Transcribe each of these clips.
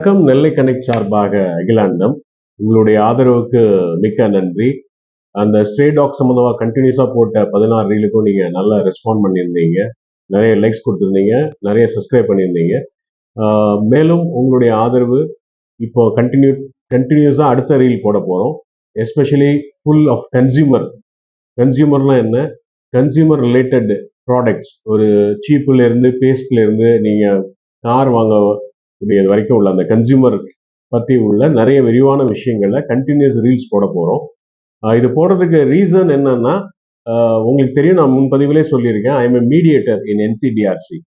வணக்கம். நெல்லை கனெக்ட் சார்பாக அகிலாண்டம், உங்களுடைய ஆதரவுக்கு மிக்க நன்றி. அந்த ஸ்ட்ரே டாக் சம்மந்தமாக கண்டினியூஸாக போட்ட 16 ரீலுக்கும் நீங்கள் நல்லா ரெஸ்பாண்ட் பண்ணியிருந்தீங்க, நிறைய லைக்ஸ் கொடுத்துருந்தீங்க, நிறைய சப்ஸ்கிரைப் பண்ணியிருந்தீங்க. மேலும் உங்களுடைய ஆதரவு இப்போ கண்டினியூஸாக அடுத்த ரீல் போட போகிறோம். எஸ்பெஷலி ஃபுல் ஆஃப் கன்சியூமர்னா என்ன, கன்சியூமர் ரிலேட்டட் ப்ராடக்ட்ஸ், ஒரு சீப்புலேருந்து பேஸ்ட்லேருந்து நீங்கள் கார் வாங்க இது வரைக்கும் உள்ள அந்த கன்சியூமர் பற்றி உள்ள நிறைய விரிவான விஷயங்களை கண்டினியூஸ் ரீல்ஸ் போட போகிறோம். இது போடுறதுக்கு ரீசன் என்னன்னா, உங்களுக்கு தெரியும், நான் முன்பதிவிலே சொல்லியிருக்கேன், I am a mediator in NCDRC,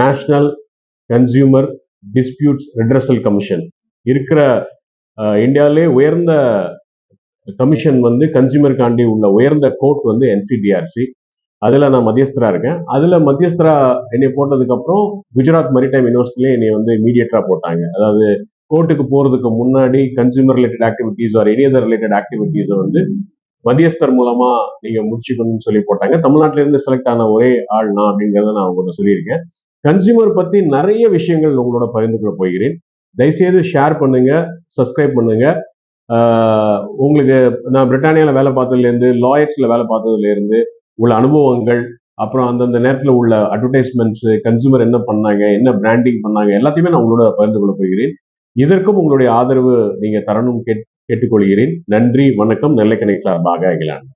National Consumer Disputes Redressal Commission. இருக்கிற இந்தியாவிலே உயர்ந்த கமிஷன் வந்து கன்சியூமருக்காண்டி உள்ள உயர்ந்த கோர்ட் வந்து என்சிடிஆர்சி. அதில் நான் மத்தியஸ்தராக இருக்கேன். அதில் மத்தியஸ்தரா என்னை போட்டதுக்கப்புறம் குஜராத் மெரிடைம் யூனிவர்சிட்டிலே என்னை வந்து மீடியேட்டராக போட்டாங்க. அதாவது கோர்ட்டுக்கு போகிறதுக்கு முன்னாடி consumer related activities or any other related ஆக்டிவிட்டீஸை வந்து மத்தியஸ்தர் மூலமாக நீங்கள் முடிச்சுக்கணும்னு சொல்லி போட்டாங்க. தமிழ்நாட்டிலேருந்து செலக்ட் ஆன ஒரே ஆள் நான் அப்படிங்கிறத நான் உங்கள்கிட்ட சொல்லியிருக்கேன். கன்சியூமர் பற்றி நிறைய விஷயங்கள் உங்களோட பகிர்ந்து கொள்ள போகிறேன். தயவுசெய்து ஷேர் பண்ணுங்க, சப்ஸ்கிரைப் பண்ணுங்க. உங்களுக்கு நான் பிரிட்டானியாவில் வேலை பார்த்ததுலேருந்து, லாயர்ஸில் வேலை பார்த்ததுலேருந்து உள்ள அனுபவங்கள், அப்புறம் அந்தந்த நேரத்தில் உள்ள அட்வர்டைஸ்மெண்ட்ஸ், கன்சூமர் என்ன பண்ணாங்க, என்ன பிராண்டிங் பண்ணாங்க, எல்லாத்தையுமே நான் உங்களோட பகிர்ந்து கொள்ள போகிறேன். இதற்கும் உங்களுடைய ஆதரவு நீங்க தரணும் கேட்டுக்கொள்கிறேன். நன்றி, வணக்கம். நெல்லை கனெக்ட் சார்பாக அகிலாண்டம்.